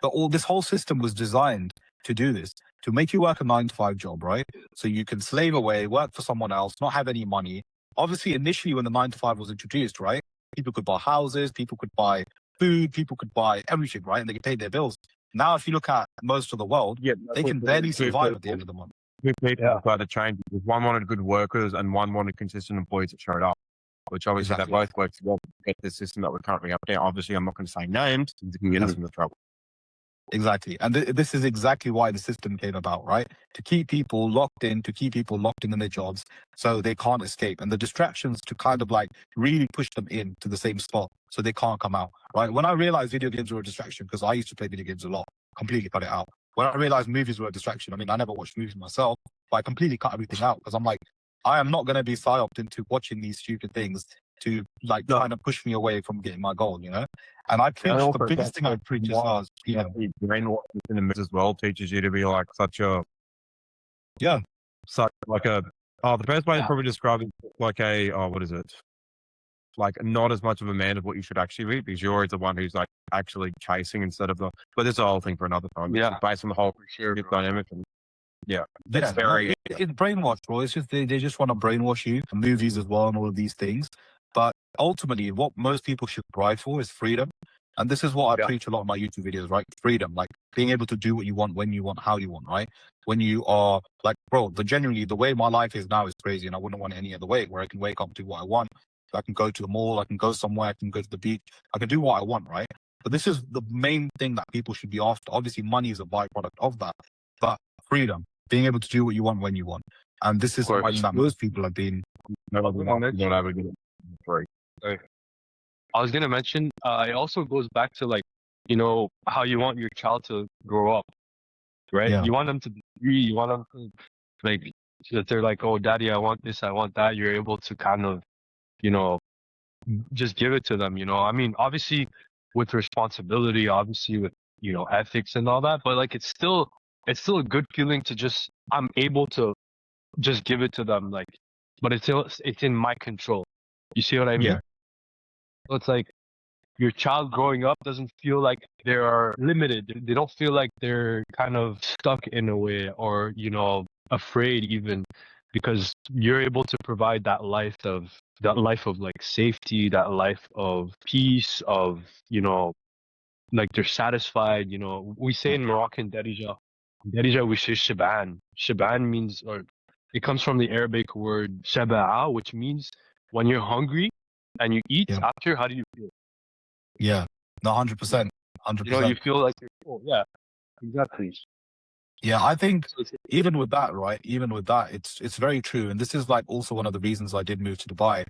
But this whole system was designed to do this, to make you work a 9 to 5 job, right? So you can slave away, work for someone else, not have any money. Obviously, initially when the 9 to 5 was introduced, right? People could buy houses, people could buy food, people could buy everything, right? And they could pay their bills. Now, if you look at most of the world, they can barely survive at the end of the month. People started changing. One wanted good workers and one wanted consistent employees that showed up, which obviously they both work together to get the system that we're currently up there. Obviously, I'm not going to say names because it can get us into trouble. Exactly. And this is exactly why the system came about, right? To keep people locked in, in their jobs so they can't escape. And the distractions to kind of like really push them into the same spot so they can't come out, right? When I realized video games were a distraction, because I used to play video games a lot, completely cut it out. When I realized movies were a distraction, I mean, I never watched movies myself, but I completely cut everything out because I'm like, I am not going to be psyoped into watching these stupid things to like trying to push me away from getting my goal, you know? And I preach, the biggest thing I preach as well is, you know, brainwashing in the mix as well teaches you to be like such a, the best way to probably describe it like a, what is it? Like not as much of a man of what you should actually be, because you're always the one who's like actually chasing instead of but this is a whole thing for another time. It's based on the whole dynamic. And it's brainwash, bro. It's just, they just want to brainwash you, and movies as well and all of these things. But ultimately, what most people should strive for is freedom. And this is what I preach a lot in my YouTube videos, right? Freedom, like being able to do what you want, when you want, how you want, right? When you are like, bro, genuinely, the way my life is now is crazy, and I wouldn't want it any other way, where I can wake up, do what I want. I can go to the mall, I can go somewhere, I can go to the beach, I can do what I want, right? But this is the main thing that people should be after. Obviously, money is a byproduct of that, but freedom, being able to do what you want when you want. And this is something that most people have been. I was going to mention, it also goes back to like, you know, how you want your child to grow up, right? Yeah. You want them to be free. You want them to like, so that they're like, oh, daddy, I want this, I want that. You're able to kind of, you know, just give it to them, you know? I mean, obviously with responsibility, obviously with, you know, ethics and all that, but like, it's still a good feeling to just, I'm able to just give it to them. Like, but it's in my control. You see what I mean? Yeah. So it's like your child growing up doesn't feel like they are limited. They don't feel like they're kind of stuck in a way, or, you know, afraid even, because you're able to provide that life of like safety, that life of peace, of, you know, like they're satisfied. You know, we say in Moroccan, Darija, we say shaban. Shaban means, or it comes from the Arabic word shaba'a, which means when you're hungry and you eat after, how do you feel? Yeah, no, 100%. 100%. You know, you feel like you're full. Yeah, exactly. Yeah, I think even with that, right? Even with that, it's very true. And this is like also one of the reasons I did move to Dubai.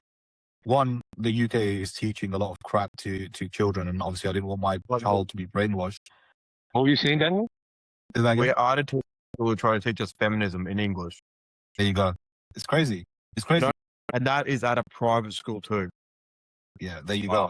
One, the UK is teaching a lot of crap to children, and obviously I didn't want my child to be brainwashed. What were you saying, Daniel? We're added to people trying to teach us feminism in English. There you go. It's crazy. It's crazy. And that is at a private school too. Yeah, there you go.